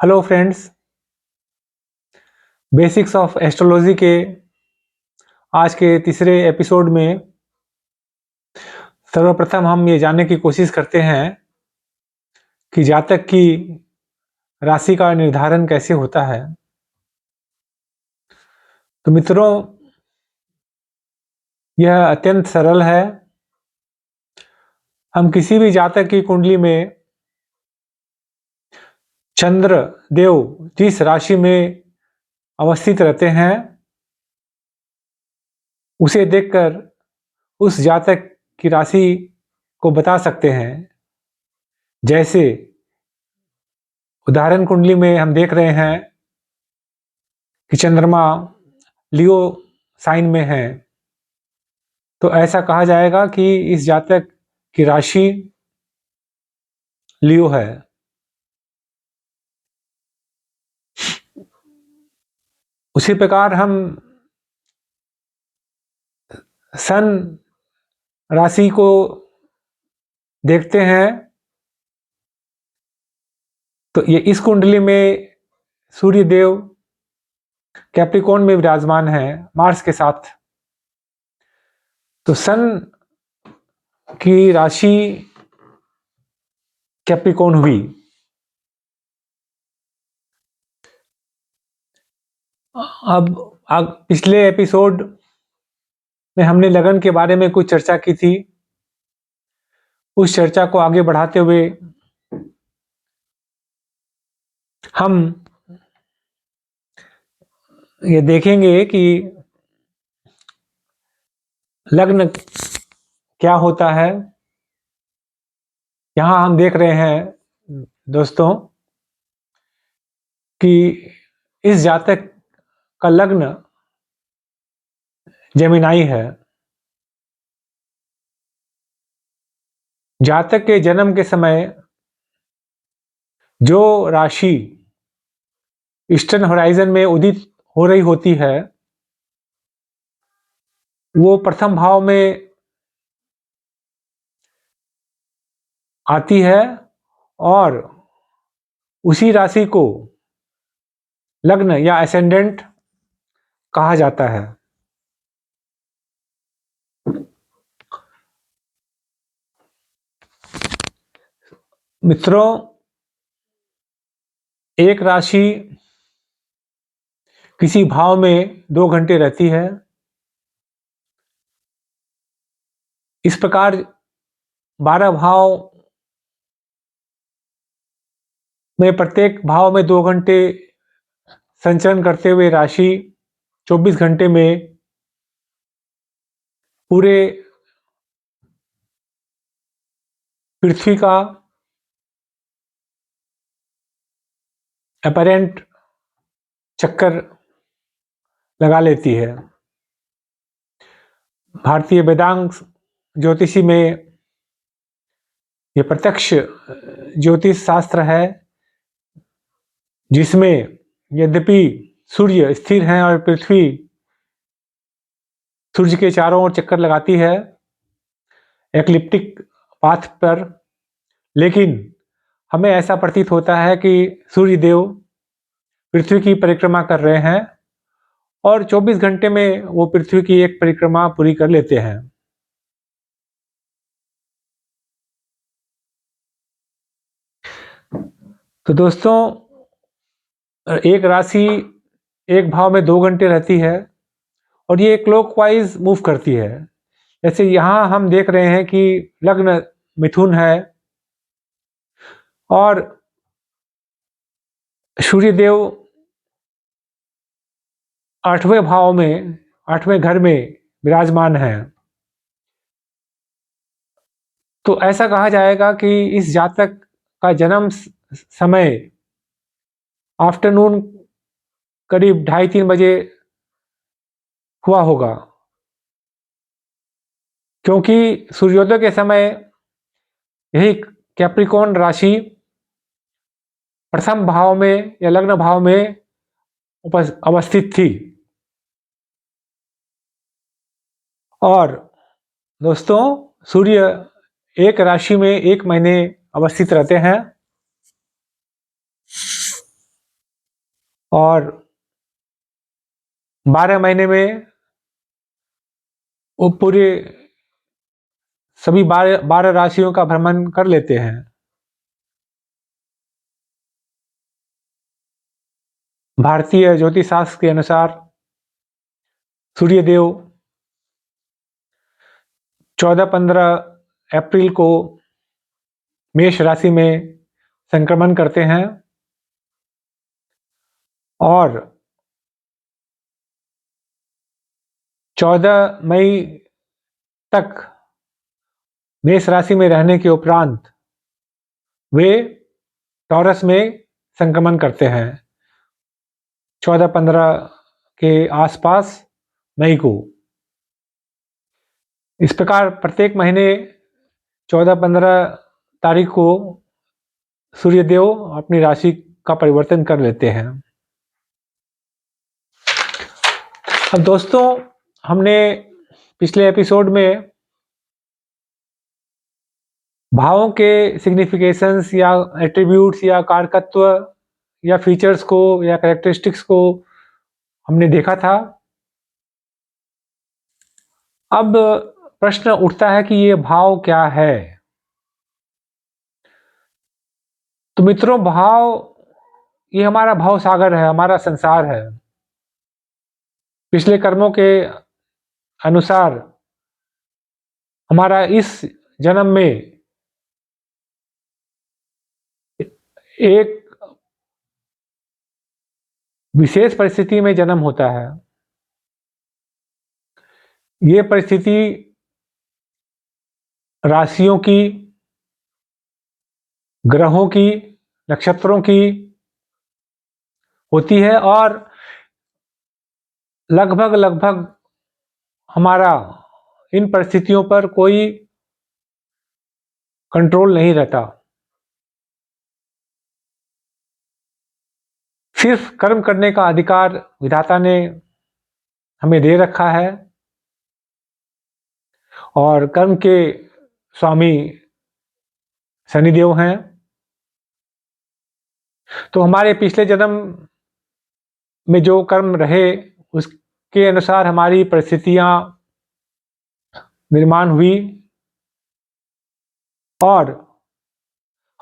Hello friends, basics of astrology के आज के तीसरे एपिसोड में सर्वप्रथम हम ये जानने की कोशिश करते हैं कि जातक की राशि का निर्धारण कैसे होता है। तो मित्रों, यह अत्यंत सरल है। हम किसी भी जातक की कुंडली में चंद्र देव जिस राशि में अवस्थित रहते हैं उसे देखकर उस जातक की राशि को बता सकते हैं। जैसे उदाहरण कुंडली में हम देख रहे हैं कि चंद्रमा लियो साइन में है, तो ऐसा कहा जाएगा कि इस जातक की राशि लियो है। उसी प्रकार हम सन राशि को देखते हैं, तो ये इस कुंडली में सूर्य देव कैप्रिकॉर्न में विराजमान है मार्स के साथ। तो सन की राशि कैप्रिकॉर्न हुई। अब पिछले एपिसोड में हमने लगन के बारे में कुछ चर्चा की थी। उस चर्चा को आगे बढ़ाते हुए हम ये देखेंगे कि लग्न क्या होता है। यहाँ हम देख रहे हैं दोस्तों कि इस जातक का लग्न जेमिनाई है। जातक के जन्म के समय जो राशि ईस्टर्न होराइजन में उदित हो रही होती है वो प्रथम भाव में आती है और उसी राशि को लग्न या एसेंडेंट कहा जाता है। मित्रों, एक राशि किसी भाव में 2 घंटे रहती है। इस प्रकार 12 भाव में प्रत्येक भाव में 2 घंटे संचरण करते हुए राशि 24 घंटे में पूरे पृथ्वी का अपरेंट चक्कर लगा लेती है। भारतीय वेदांग ज्योतिषी में यह प्रत्यक्ष ज्योतिष शास्त्र है, जिसमें यद्यपि सूर्य स्थिर है और पृथ्वी सूर्य के चारों ओर चक्कर लगाती है एक्लिप्टिक पाथ पर, लेकिन हमें ऐसा प्रतीत होता है कि सूर्य देव पृथ्वी की परिक्रमा कर रहे हैं और 24 घंटे में वो पृथ्वी की एक परिक्रमा पूरी कर लेते हैं। तो दोस्तों, एक राशि एक भाव में 2 घंटे रहती है और ये क्लॉकवाइज मूव करती है। जैसे यहाँ हम देख रहे हैं कि लग्न मिथुन है और सूर्यदेव 8वें भाव में 8वें घर में विराजमान है। तो ऐसा कहा जाएगा कि इस जातक का जन्म समय आफ्टरनून करीब 2:30-3 बजे हुआ होगा, क्योंकि सूर्योदय के समय यही कैप्रिकॉर्न राशि प्रथम भाव में या लग्न भाव में अवस्थित थी। और दोस्तों, सूर्य एक राशि में 1 महीने अवस्थित रहते हैं। और 12 महीने में वो पूरे सभी 12 राशियों का भ्रमण कर लेते हैं। भारतीय ज्योतिष शास्त्र के अनुसार सूर्यदेव 14-15 अप्रैल को मेष राशि में संक्रमण करते हैं और 14 मई तक मेष राशि में रहने के उपरांत वे टॉरस में संक्रमण करते हैं 14-15 के आसपास मई को। इस प्रकार प्रत्येक महीने 14-15 तारीख को सूर्यदेव अपनी राशि का परिवर्तन कर लेते हैं। अब दोस्तों, हमने पिछले एपिसोड में भावों के सिग्निफिकेशंस या एट्रीब्यूट्स या कारकत्व या फीचर्स को या कैरेक्टरिस्टिक्स को हमने देखा था। अब प्रश्न उठता है कि ये भाव क्या है। तो मित्रों, ये हमारा भाव सागर है, हमारा संसार है। पिछले कर्मों के अनुसार हमारा इस जन्म में एक विशेष परिस्थिति में जन्म होता है। ये परिस्थिति राशियों की, ग्रहों की, नक्षत्रों की होती है और लगभग हमारा इन परिस्थितियों पर कोई कंट्रोल नहीं रहता। सिर्फ कर्म करने का अधिकार विधाता ने हमें दे रखा है और कर्म के स्वामी शनिदेव हैं। तो हमारे पिछले जन्म में जो कर्म रहे उसके अनुसार हमारी परिस्थितियां निर्माण हुई और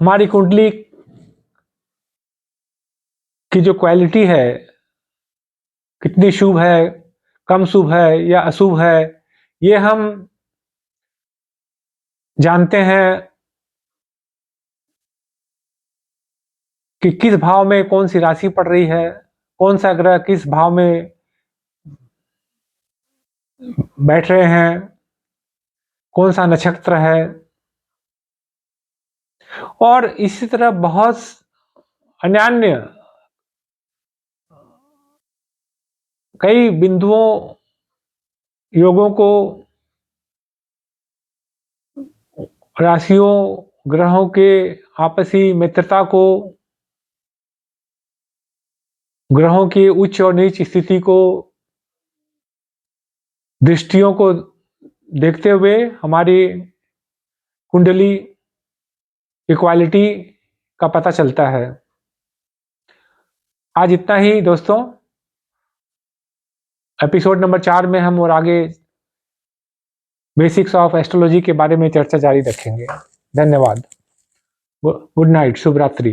हमारी कुंडली की जो क्वालिटी है, कितनी शुभ है, कम शुभ है या अशुभ है, ये हम जानते हैं कि किस भाव में कौन सी राशि पड़ रही है, कौन सा ग्रह किस भाव में बैठ रहे हैं, कौन सा नक्षत्र है। और इसी तरह बहुत अन्य कई बिंदुओं, योगों को, राशियों, ग्रहों के आपसी मित्रता को, ग्रहों की उच्च और नीच स्थिति को, दृष्टियों को देखते हुए हमारी कुंडली इक्वालिटी का पता चलता है। आज इतना ही दोस्तों। एपिसोड नंबर 4 में हम और आगे बेसिक्स ऑफ एस्ट्रोलॉजी के बारे में चर्चा जारी रखेंगे। धन्यवाद। गुड नाइट, शुभ रात्रि।